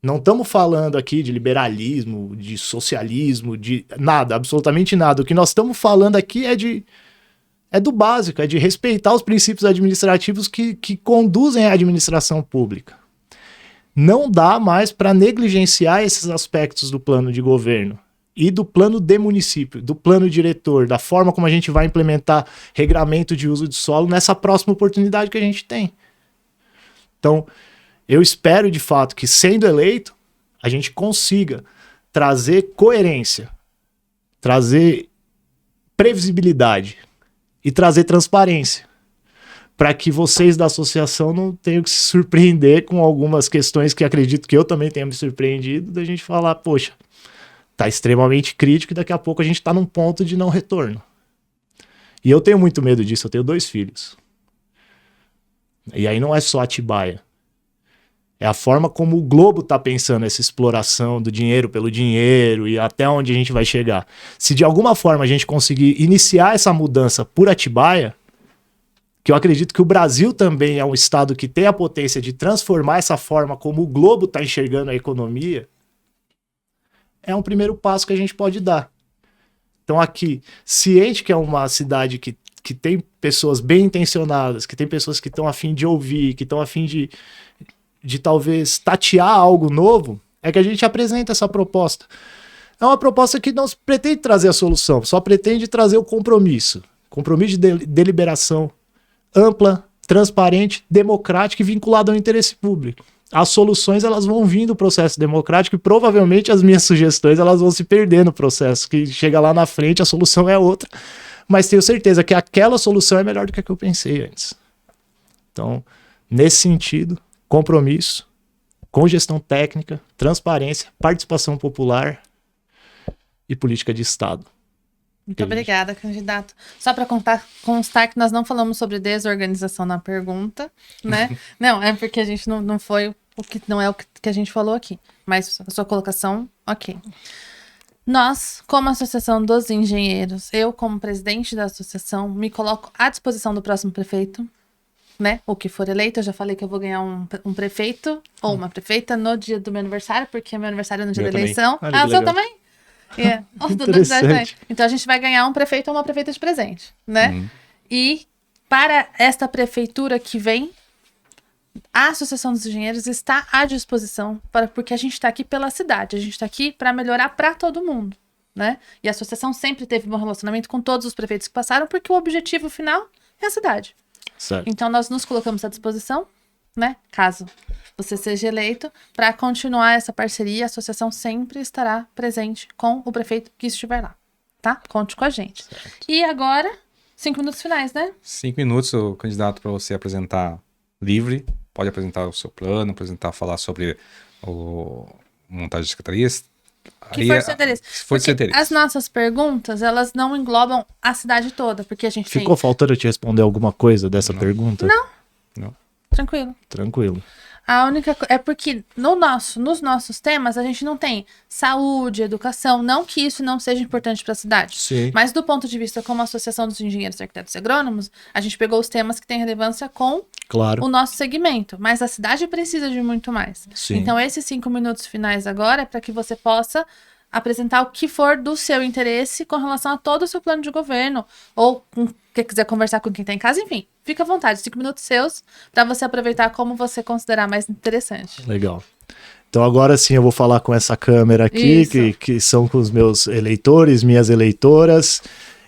Não estamos falando aqui de liberalismo, de socialismo, de nada, absolutamente nada. O que nós estamos falando aqui é do básico, é de respeitar os princípios administrativos que conduzem à administração pública. Não dá mais para negligenciar esses aspectos do plano de governo e do plano de município, do plano diretor, da forma como a gente vai implementar regramento de uso de solo nessa próxima oportunidade que a gente tem. Então, eu espero de fato que, sendo eleito, a gente consiga trazer coerência, trazer previsibilidade e trazer transparência, para que vocês da associação não tenham que se surpreender com algumas questões que acredito que eu também tenha me surpreendido, da gente falar, poxa, tá extremamente crítico e daqui a pouco a gente tá num ponto de não retorno. E eu tenho muito medo disso, eu tenho 2 filhos. E aí não é só Atibaia. É a forma como o globo tá pensando essa exploração do dinheiro pelo dinheiro e até onde a gente vai chegar. Se de alguma forma a gente conseguir iniciar essa mudança por Atibaia, que eu acredito que o Brasil também é um estado que tem a potência de transformar essa forma como o globo tá enxergando a economia, é um primeiro passo que a gente pode dar. Então aqui, ciente que é uma cidade que tem pessoas bem intencionadas, que tem pessoas que estão a fim de ouvir, que estão a fim de talvez tatear algo novo, é que a gente apresenta essa proposta. É uma proposta que não pretende trazer a solução, só pretende trazer o compromisso. Compromisso de deliberação ampla, transparente, democrática e vinculada ao interesse público. As soluções elas vão vir do processo democrático e provavelmente as minhas sugestões elas vão se perder no processo, que chega lá na frente a solução é outra, mas tenho certeza que aquela solução é melhor do que a que eu pensei antes. Então, nesse sentido, compromisso, com gestão técnica, transparência, participação popular e política de Estado. Muito obrigada, candidato. Só para constar que nós não falamos sobre desorganização na pergunta, né? Não, é porque a gente não foi o que não é o que a gente falou aqui. Mas a sua colocação, ok. Nós, como Associação dos Engenheiros, eu como presidente da associação, me coloco à disposição do próximo prefeito, né? O que for eleito, eu já falei que eu vou ganhar um prefeito ou uma prefeita no dia do meu aniversário, porque meu aniversário é no dia da eleição. O seu também? Yeah. Então a gente vai ganhar um prefeito ou uma prefeita de presente, né? E para esta prefeitura que vem, a Associação dos Engenheiros está à disposição, porque a gente está aqui pela cidade, a gente está aqui para melhorar para todo mundo, né? E a associação sempre teve um bom relacionamento com todos os prefeitos que passaram, porque o objetivo final é a cidade. Certo. Então nós nos colocamos à disposição, né? Caso você seja eleito, para continuar essa parceria, a associação sempre estará presente com o prefeito que estiver lá, tá? Conte com a gente. Certo. E agora, 5 minutos finais, né? 5 minutos, o candidato, para você apresentar livre, pode apresentar o seu plano, falar sobre o montagem de secretarias. Que for seu interesse. As nossas perguntas, elas não englobam a cidade toda, porque a gente Ficou faltando eu te responder alguma coisa dessa pergunta? Não. Tranquilo. A única é porque nos nossos temas a gente não tem saúde, educação, não que isso não seja importante para a cidade. Sim. Mas do ponto de vista como Associação dos Engenheiros, Arquitetos e Agrônomos, a gente pegou os temas que têm relevância com o nosso segmento. Mas a cidade precisa de muito mais. Sim. Então esses 5 minutos finais agora é para que você possa apresentar o que for do seu interesse com relação a todo o seu plano de governo, ou quem quiser conversar com quem está em casa, enfim, fica à vontade, 5 minutos seus, para você aproveitar como você considerar mais interessante. Legal. Então agora sim eu vou falar com essa câmera aqui, que são com os meus eleitores, minhas eleitoras,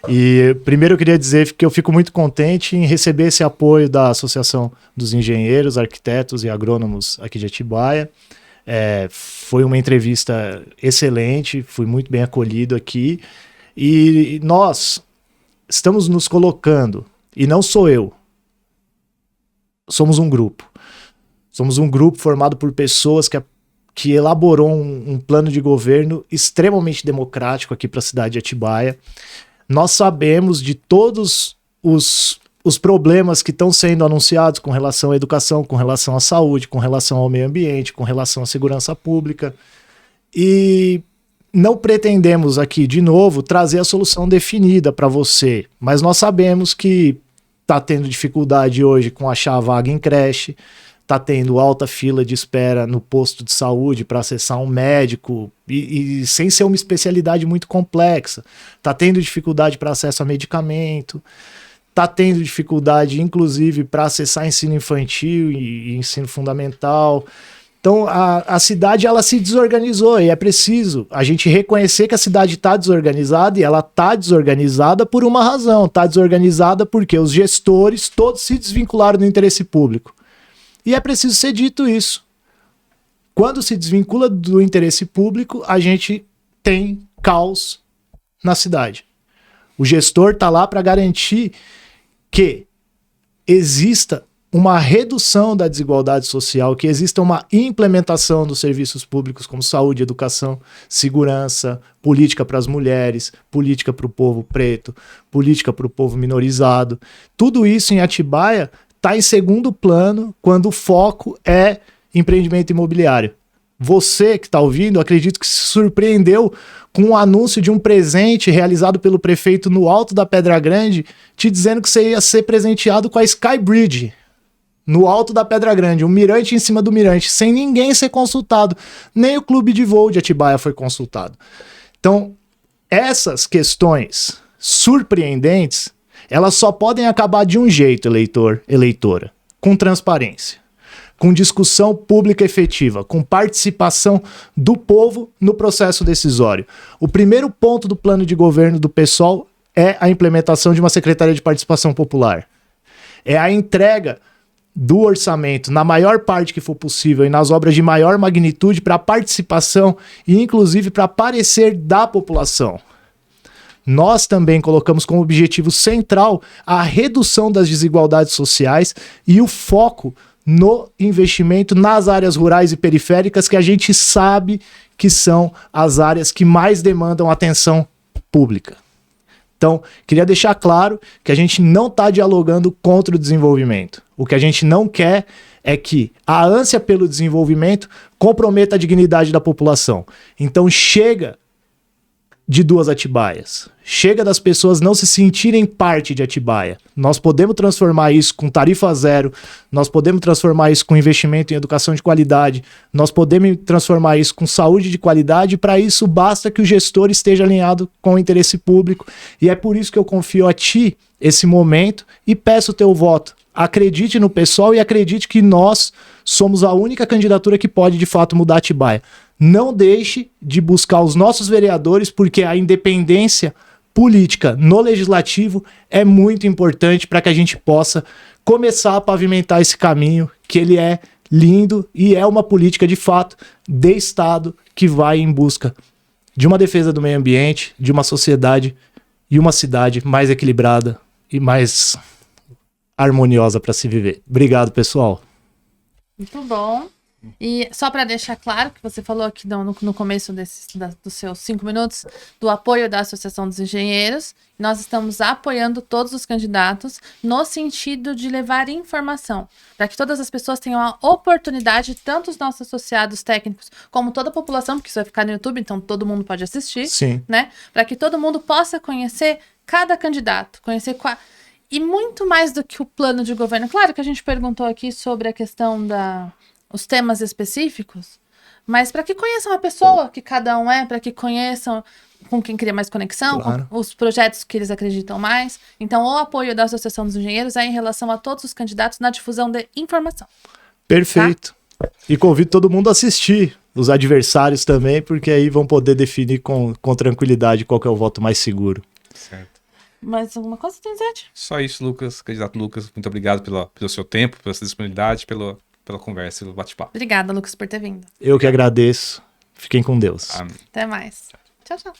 E primeiro eu queria dizer que eu fico muito contente em receber esse apoio da Associação dos Engenheiros, Arquitetos e Agrônomos aqui de Atibaia. Foi uma entrevista excelente, fui muito bem acolhido aqui. E nós estamos nos colocando, e não sou eu, somos um grupo. Somos um grupo formado por pessoas que elaborou um plano de governo extremamente democrático aqui para a cidade de Atibaia. Nós sabemos de todos os problemas que estão sendo anunciados com relação à educação, com relação à saúde, com relação ao meio ambiente, com relação à segurança pública. E não pretendemos aqui, de novo, trazer a solução definida para você, mas nós sabemos que está tendo dificuldade hoje com achar a vaga em creche, está tendo alta fila de espera no posto de saúde para acessar um médico e sem ser uma especialidade muito complexa. Está tendo dificuldade para acesso a medicamento, está tendo dificuldade, inclusive, para acessar ensino infantil e ensino fundamental. Então, a cidade ela se desorganizou e é preciso a gente reconhecer que a cidade está desorganizada e ela está desorganizada por uma razão. Está desorganizada porque os gestores todos se desvincularam do interesse público. E é preciso ser dito isso. Quando se desvincula do interesse público, a gente tem caos na cidade. O gestor está lá para garantir que exista uma redução da desigualdade social, que exista uma implementação dos serviços públicos como saúde, educação, segurança, política para as mulheres, política para o povo preto, política para o povo minorizado. Tudo isso em Atibaia está em segundo plano quando o foco é empreendimento imobiliário. Você que está ouvindo, acredito que se surpreendeu com o anúncio de um presente realizado pelo prefeito no Alto da Pedra Grande, te dizendo que você ia ser presenteado com a Sky Bridge, no Alto da Pedra Grande, um mirante em cima do mirante, sem ninguém ser consultado. Nem o clube de voo de Atibaia foi consultado. Então, essas questões surpreendentes, elas só podem acabar de um jeito, eleitor, eleitora, com transparência, com discussão pública efetiva, com participação do povo no processo decisório. O primeiro ponto do plano de governo do PSOL é a implementação de uma Secretaria de Participação Popular. É a entrega do orçamento, na maior parte que for possível e nas obras de maior magnitude, para a participação e inclusive para parecer da população. Nós também colocamos como objetivo central a redução das desigualdades sociais e o foco no investimento nas áreas rurais e periféricas, que a gente sabe que são as áreas que mais demandam atenção pública. Então, queria deixar claro que a gente não está dialogando contra o desenvolvimento. O que a gente não quer é que a ânsia pelo desenvolvimento comprometa a dignidade da população. Então, chega de duas Atibaias. Chega das pessoas não se sentirem parte de Atibaia. Nós podemos transformar isso com tarifa zero, nós podemos transformar isso com investimento em educação de qualidade, nós podemos transformar isso com saúde de qualidade, e para isso basta que o gestor esteja alinhado com o interesse público. E é por isso que eu confio a ti esse momento e peço o teu voto. Acredite no pessoal e acredite que nós somos a única candidatura que pode de fato mudar Atibaia. Não deixe de buscar os nossos vereadores, porque a independência política no legislativo é muito importante para que a gente possa começar a pavimentar esse caminho, que ele é lindo e é uma política de fato de Estado que vai em busca de uma defesa do meio ambiente, de uma sociedade e uma cidade mais equilibrada e mais harmoniosa para se viver. Obrigado, pessoal. Muito bom. E só para deixar claro que você falou aqui no começo dos seus 5 minutos do apoio da Associação dos Engenheiros, nós estamos apoiando todos os candidatos no sentido de levar informação, para que todas as pessoas tenham a oportunidade, tanto os nossos associados técnicos, como toda a população, porque isso vai ficar no YouTube, então todo mundo pode assistir, sim, né? Para que todo mundo possa conhecer cada candidato, conhecer e muito mais do que o plano de governo. Claro que a gente perguntou aqui sobre a questão os temas específicos, mas para que conheçam a pessoa que cada um é, para que conheçam com quem cria mais conexão, claro, com os projetos que eles acreditam mais. Então, o apoio da Associação dos Engenheiros é em relação a todos os candidatos na difusão de informação. Perfeito. Tá? E convido todo mundo a assistir, os adversários também, porque aí vão poder definir com tranquilidade qual que é o voto mais seguro. Certo. Mais alguma coisa, Donizete? Só isso, Lucas. Candidato Lucas, muito obrigado pelo seu tempo, pela sua disponibilidade, pela conversa, pelo bate-papo. Obrigada, Lucas, por ter vindo. Eu que agradeço. Fiquem com Deus. Amém. Até mais. Tchau, tchau.